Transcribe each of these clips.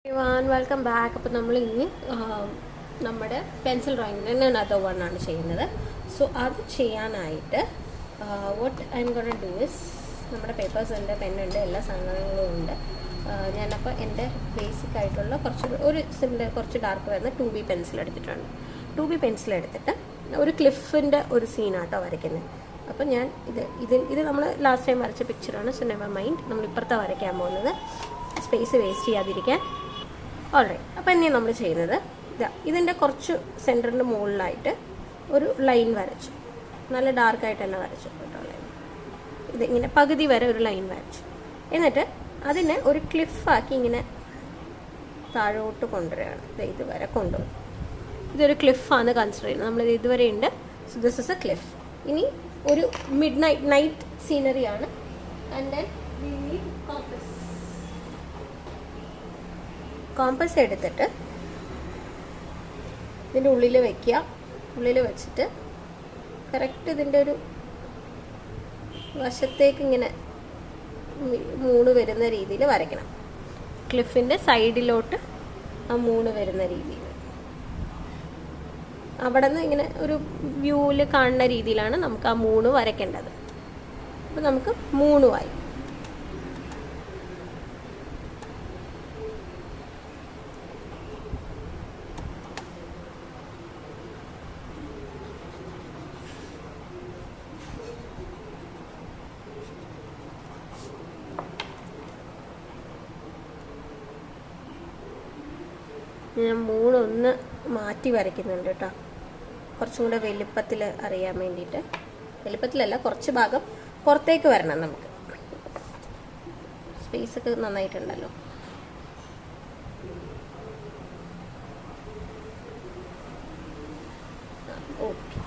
everyone, welcome back. അപ്പോൾ നമ്മൾ ഇനി നമ്മുടെ പെൻസിൽ ഡ്രോയിങ്ങിൻ്റെ another one ആണ് ചെയ്യുന്നത്. സോ അത് ചെയ്യാനായിട്ട് what I'm gonna do is നമ്മുടെ പേപ്പേഴ്സ് ഉണ്ട്, പെന്നുണ്ട്, എല്ലാ സാധനങ്ങളും ഉണ്ട്. ഞാനപ്പോൾ എൻ്റെ ബേസിക് ആയിട്ടുള്ള കുറച്ച് ഡാർക്ക് വരുന്ന 2B പെൻസിൽ എടുത്തിട്ടുണ്ട്. 2B പെൻസിൽ എടുത്തിട്ട് ഒരു ക്ലിഫിൻ്റെ ഒരു സീനാട്ടോ വരയ്ക്കുന്നത്. അപ്പോൾ ഞാൻ ഇത് നമ്മൾ ലാസ്റ്റ് ടൈം വരച്ച പിക്ചറാണ്. സോ നെവർ മൈൻഡ്, നമ്മൾ ഇപ്പുറത്തെ വരയ്ക്കാൻ പോകുന്നത് സ്പേസ് വേസ്റ്റ് ചെയ്യാതിരിക്കാൻ. ഓൾറൈറ്റ്, അപ്പോൾ എന്നെയാണ് നമ്മൾ ചെയ്യുന്നത്. ഇതിൻ്റെ കുറച്ച് സെൻറ്ററിൻ്റെ മുകളിലായിട്ട് ഒരു ലൈൻ വരച്ചു, നല്ല ഡാർക്കായിട്ട് തന്നെ വരച്ചു കേട്ടോ. ലൈൻ ഇതിങ്ങനെ പകുതി വരെ ഒരു ലൈൻ വരച്ചു. എന്നിട്ട് അതിനെ ഒരു ക്ലിഫാക്കി ഇങ്ങനെ താഴോട്ട് കൊണ്ടുവരികയാണ്. ഇതുവരെ കൊണ്ടുവരും. ഇതൊരു ക്ലിഫാണ് കൺസിഡർ ചെയ്യുന്നത്. നമ്മളിത് ഇതുവരെ ഉണ്ട്. So this is a cliff. ഇനി ഒരു മിഡ് നൈറ്റ് സീനറിയാണ്. And then we need compass എടുത്തിട്ട് ഇതിൻ്റെ ഉള്ളിൽ വയ്ക്കുക. ഉള്ളിൽ വെച്ചിട്ട് കറക്റ്റ് ഇതിൻ്റെ ഒരു വശത്തേക്ക് ഇങ്ങനെ 3 വരുന്ന രീതിയിൽ വരയ്ക്കണം. ക്ലിഫിൻ്റെ സൈഡിലോട്ട് ആ 3 വരുന്ന രീതിയിൽ അവിടെ നിന്ന് ഇങ്ങനെ ഒരു വ്യൂവിൽ കാണുന്ന രീതിയിലാണ് നമുക്ക് ആ 3 വരയ്ക്കേണ്ടത്. അപ്പോൾ നമുക്ക് 3 ആയി. ഞാൻ 3 ഒന്ന് മാറ്റി വരയ്ക്കുന്നുണ്ട് കേട്ടോ, കുറച്ചും കൂടെ വലുപ്പത്തിൽ അറിയാൻ വേണ്ടിയിട്ട്. വലുപ്പത്തിലല്ല, കുറച്ച് ഭാഗം പുറത്തേക്ക് വരണം. നമുക്ക് സ്പേസൊക്കെ നന്നായിട്ടുണ്ടല്ലോ. ഓക്കെ,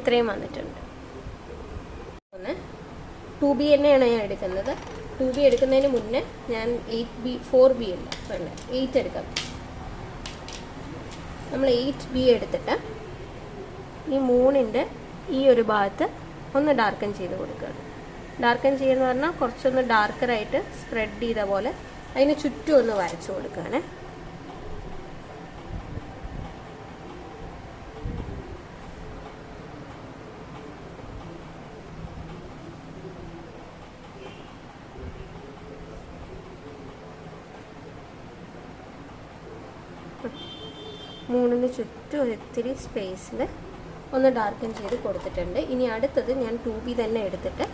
ഇത്രയും വന്നിട്ടുണ്ട്. ഒന്ന് 2B തന്നെയാണ് ഞാൻ എടുക്കുന്നത്. 2B എടുക്കുന്നതിന് മുന്നേ ഞാൻ 4B അല്ല വേണ്ട 8 എടുക്കാം. നമ്മൾ 8B എടുത്തിട്ട് ഈ 3ൻ്റെ ഈ ഒരു ഭാഗത്ത് ഒന്ന് ഡാർക്കൻ ചെയ്ത് കൊടുക്കുകയാണ്. ഡാർക്കൻ ചെയ്യുന്ന പറഞ്ഞാൽ കുറച്ചൊന്ന് ഡാർക്കറായിട്ട് സ്പ്രെഡ് ചെയ്ത പോലെ അതിന് ചുറ്റും ഒന്ന് വരച്ചു കൊടുക്കുകയാണ്. മൂന്നിന് ചുറ്റും ഒരിത്തിരി സ്പേസിൽ ഒന്ന് ഡാർക്കൻ ചെയ്ത് കൊടുത്തിട്ടുണ്ട്. ഇനി അടുത്തത് ഞാൻ 2B തന്നെ എടുത്തിട്ട്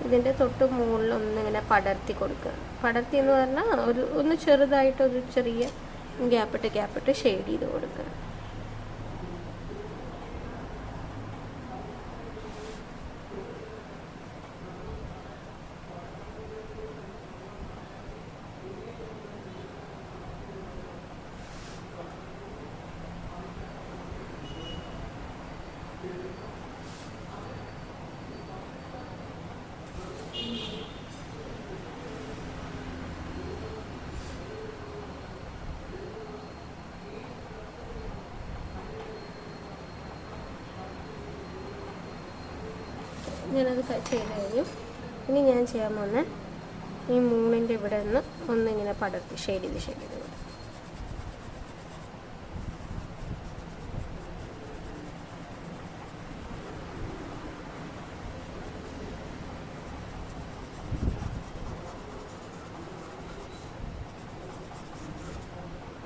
ഇതിൻ്റെ തൊട്ട് മുകളിൽ ഒന്നിങ്ങനെ പടർത്തി കൊടുക്കുക. പടർത്തി എന്ന് പറഞ്ഞാൽ ഒന്ന് ചെറുതായിട്ടൊരു ചെറിയ ഗ്യാപ്പിട്ട് ഷെയ്ഡ് ചെയ്ത് കൊടുക്കുക. ഞാനത് ചെയ്ത് കഴിഞ്ഞു. ഇനി ഞാൻ ചെയ്യാൻ പോകുന്ന ഈ 3ൻ്റെ ഇവിടെ നിന്ന് ഒന്നിങ്ങനെ പടർത്തി ഷെയ്ഡ് ചെയ്ത്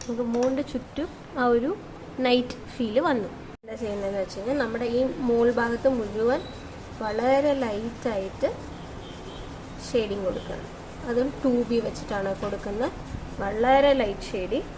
നമുക്ക് 3ൻ്റെ ചുറ്റും ആ ഒരു നൈറ്റ് ഫീല് വന്നു. എന്താ ചെയ്യുന്നതെന്ന് വെച്ച് കഴിഞ്ഞാൽ നമ്മുടെ ഈ മോൾ ഭാഗത്ത് മുഴുവൻ വളരെ ലൈറ്റായിട്ട് ഷെയ്ഡിങ് കൊടുക്കണം. അതും 2B വെച്ചിട്ടാണ് കൊടുക്കുന്നത്. വളരെ ലൈറ്റ് ഷെയ്ഡിങ്.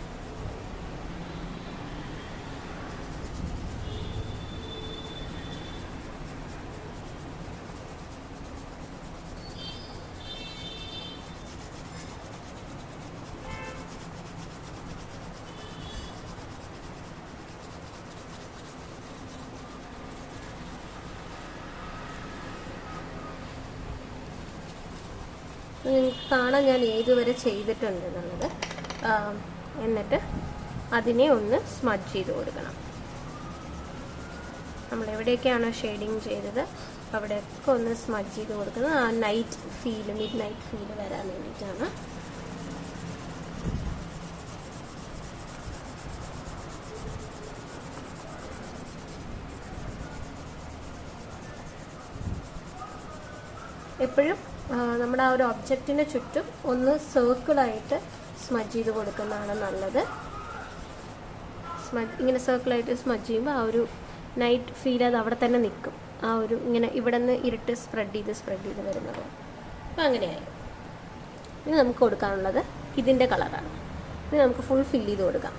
നിങ്ങൾക്ക് കാണാൻ ഞാൻ ഏതുവരെ ചെയ്തിട്ടുണ്ട് എന്നുള്ളത്. എന്നിട്ട് അതിനെ ഒന്ന് സ്മഡ്ജ് ചെയ്ത് കൊടുക്കണം. നമ്മൾ എവിടെയൊക്കെയാണോ ഷെയ്ഡിങ് ചെയ്തത് അവിടെയൊക്കെ ഒന്ന് സ്മഡ്ജ് ചെയ്ത് കൊടുക്കുന്നത് ആ night feel, mid night feel വരാൻ വേണ്ടിയിട്ടാണ്. എപ്പോഴും നമ്മുടെ ആ ഒരു ഒബ്ജക്റ്റിന് ചുറ്റും ഒന്ന് സർക്കിളായിട്ട് സ്മജ് ചെയ്ത് കൊടുക്കുന്നതാണ് നല്ലത്. ഇങ്ങനെ സർക്കിളായിട്ട് സ്മജ് ചെയ്യുമ്പോൾ ആ ഒരു നൈറ്റ് ഫീൽ അത് അവിടെ തന്നെ നിൽക്കും. ആ ഒരു ഇങ്ങനെ ഇവിടെ നിന്ന് ഇരുട്ട് സ്പ്രെഡ് ചെയ്ത് വരുന്നത്. അപ്പോൾ അങ്ങനെയായി. ഇനി നമുക്ക് കൊടുക്കാനുള്ളത് ഇതിൻ്റെ കളറാണ്. ഇനി നമുക്ക് ഫുൾ ഫില്ല് ചെയ്ത് കൊടുക്കാം.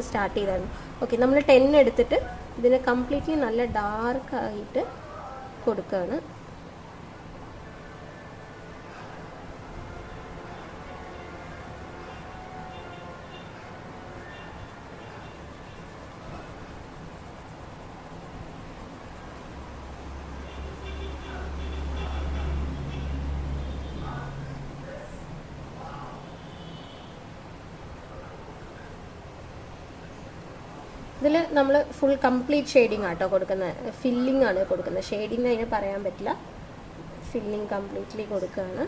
സ്റ്റാർട്ട് ചെയ്തായിരുന്നു. ഓക്കെ, നമ്മൾ 10 എടുത്തിട്ട് ഇതിനെ കംപ്ലീറ്റ്ലി നല്ല ഡാർക്കായിട്ട് കൊടുക്കുകയാണ്. ഇതിൽ നമ്മൾ ഫുൾ കംപ്ലീറ്റ് ഷെയ്ഡിങ് ആട്ടോ കൊടുക്കുന്നത്. ഫില്ലിംഗ് ആണ് കൊടുക്കുന്നത്. ഷെയ്ഡിങ് അതിന് പറയാൻ പറ്റില്ല. ഫില്ലിംഗ് കംപ്ലീറ്റ്ലി കൊടുക്കുകയാണ്.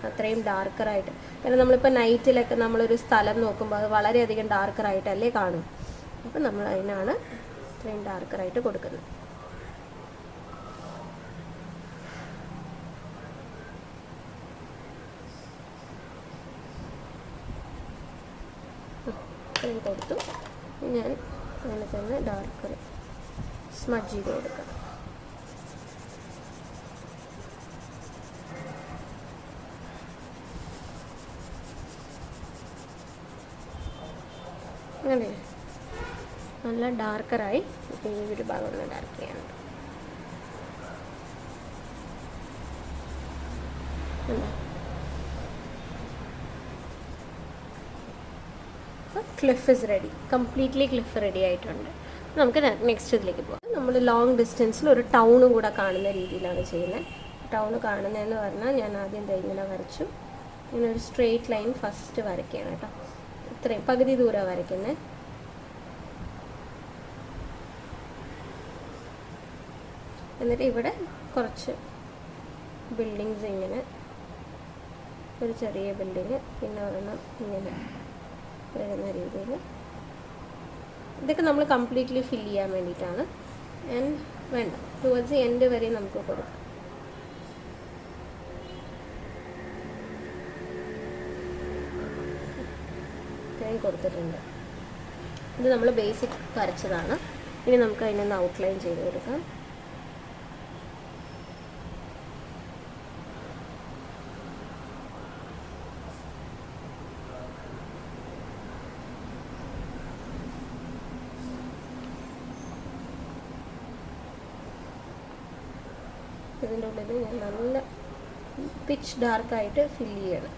അത്രയും ഡാർക്കറായിട്ട്. കാരണം നമ്മളിപ്പോൾ നൈറ്റിലൊക്കെ നമ്മളൊരു സ്ഥലം നോക്കുമ്പോൾ അത് വളരെയധികം ഡാർക്കറായിട്ടല്ലേ കാണും. അപ്പം നമ്മൾ അതിനാണ് ഇത്രയും ഡാർക്കറായിട്ട് കൊടുക്കുന്നത്. ഇത്രയും കൊടുത്തു. ഞാൻ അങ്ങനെ തന്നെ ഡാർക്കർ സ്മജ് ചെയ്ത് കൊടുക്കാം. അങ്ങനെ നല്ല ഡാർക്കറായി. ഇപ്പം ഈ ഒരു ഭാഗം ഒന്ന് ഡാർക്ക് ചെയ്യണം. Cliff is ready. Completely cliff ready ആയിട്ടുണ്ട്. നമുക്ക് നെക്സ്റ്റ് ഇതിലേക്ക് പോകാം. നമ്മൾ ലോങ് ഡിസ്റ്റൻസിൽ ഒരു ടൗണും കൂടെ കാണുന്ന രീതിയിലാണ് ചെയ്യുന്നത്. ടൗൺ കാണുന്നതെന്ന് പറഞ്ഞാൽ ഞാൻ ആദ്യം ഇങ്ങനെ വരച്ചു. ഇങ്ങനെ ഒരു സ്ട്രെയിറ്റ് ലൈൻ ഫസ്റ്റ് വരയ്ക്കുകയാണ് കേട്ടോ. ഇത്രയും പകുതി ദൂരം വരയ്ക്കുന്നത്. എന്നിട്ട് ഇവിടെ കുറച്ച് ബിൽഡിങ്സ്, ഇങ്ങനെ ഒരു ചെറിയ ബിൽഡിങ്, പിന്നെ ഒരെണ്ണം ഇങ്ങനെ വരുന്ന രീതിയിൽ. ഇതൊക്കെ നമ്മൾ കംപ്ലീറ്റ്ലി ഫില്ല് ചെയ്യാൻ വേണ്ടിയിട്ടാണ്. ആൻഡ് വേണ്ട, ടുവേർഡ്സ് ദി എൻഡ് വരെ നമുക്ക് കൊടുക്കാം. ഇത്രയും കൊടുത്തിട്ടുണ്ട്. ഇത് നമ്മൾ ബേസിക് വരച്ചതാണ്. ഇനി നമുക്ക് അതിനൊന്ന് ഔട്ട്ലൈൻ ചെയ്ത് കൊടുക്കാം. ഇതിൻ്റെ ഉള്ളിൽ ഞാൻ നല്ല പിച്ച് ഡാർക്കായിട്ട് ഫില്ല് ചെയ്യണം.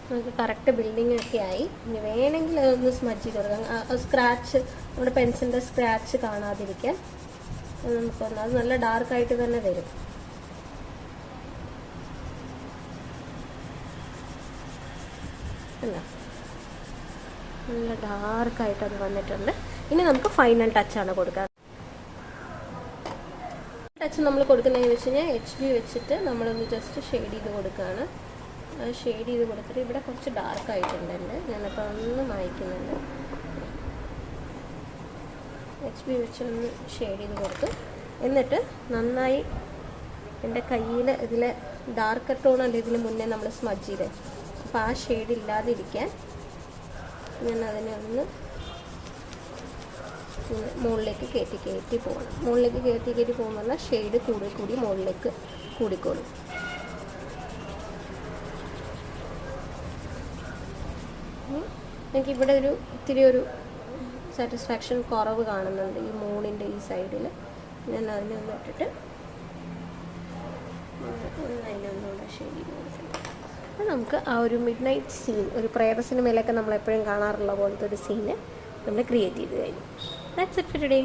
നമുക്ക് കറക്റ്റ് ബിൽഡിംഗ് ഒക്കെ ആയി. ഇനി വേണമെങ്കിൽ അതൊന്ന് സ്മജ് ചെയ്ത് കൊടുക്കാം. സ്ക്രാച്ച്, നമ്മുടെ പെൻസിലിൻ്റെ സ്ക്രാച്ച് കാണാതിരിക്കാൻ നമുക്കൊന്ന്, അത് നല്ല ഡാർക്കായിട്ട് തന്നെ വരും. അല്ല, നല്ല ഡാർക്കായിട്ട് അത് വന്നിട്ടുണ്ട്. ഇനി നമുക്ക് ഫൈനൽ ടച്ചാണ് കൊടുക്കുക. ടച്ച് നമ്മൾ കൊടുക്കുന്നതെന്ന് വെച്ച് കഴിഞ്ഞാൽ HB വെച്ചിട്ട് നമ്മളൊന്ന് ജസ്റ്റ് ഷെയ്ഡ് ചെയ്ത് കൊടുക്കുകയാണ്. ഷെയ്ഡ് ചെയ്ത് കൊടുത്തിട്ട് ഇവിടെ കുറച്ച് ഡാർക്ക് ആയിട്ടുണ്ടല്ലേ, ഞാനപ്പോൾ ഒന്ന് മായ്ക്കുന്നുണ്ട്. HB വെച്ചൊന്ന് ഷെയ്ഡ് ചെയ്ത് കൊടുത്തു. എന്നിട്ട് നന്നായി എൻ്റെ കയ്യിൽ ഇതിൽ ഡാർക്ക് ടോണല്ല ഇതിന് മുന്നേ നമ്മൾ സ്മജ് ചെയ്ത്, അപ്പോൾ ആ ഷെയ്ഡ് ഇല്ലാതിരിക്കാൻ ഞാൻ അതിനെ ഒന്ന് മുകളിലേക്ക് കയറ്റി പോകണം. മുകളിലേക്ക് കയറ്റി പോകുമ്പോൾ ഷെയ്ഡ് കൂടി മുകളിലേക്ക് കൂടിക്കോളും. എനിക്കിവിടെ ഇത്തിരി ഒരു സാറ്റിസ്ഫാക്ഷൻ കുറവ് കാണുന്നുണ്ട് ഈ മൂണിൻ്റെ ഈ സൈഡിൽ. ഞാൻ അതിനെ ഒന്ന് ഇട്ടിട്ട് അതിനൊന്നുകൂടെ ഷെയ്ഡ് ചെയ്ത് കൊടുത്തിട്ടുണ്ട്. അപ്പോൾ നമുക്ക് ആ ഒരു മിഡ് നൈറ്റ് സീൻ, ഒരു പ്രേത സിനിമയിലൊക്കെ നമ്മളെപ്പോഴും കാണാറുള്ള പോലത്തെ ഒരു സീന് നമ്മൾ ക്രിയേറ്റ് ചെയ്ത് കഴിഞ്ഞു. That's it for today.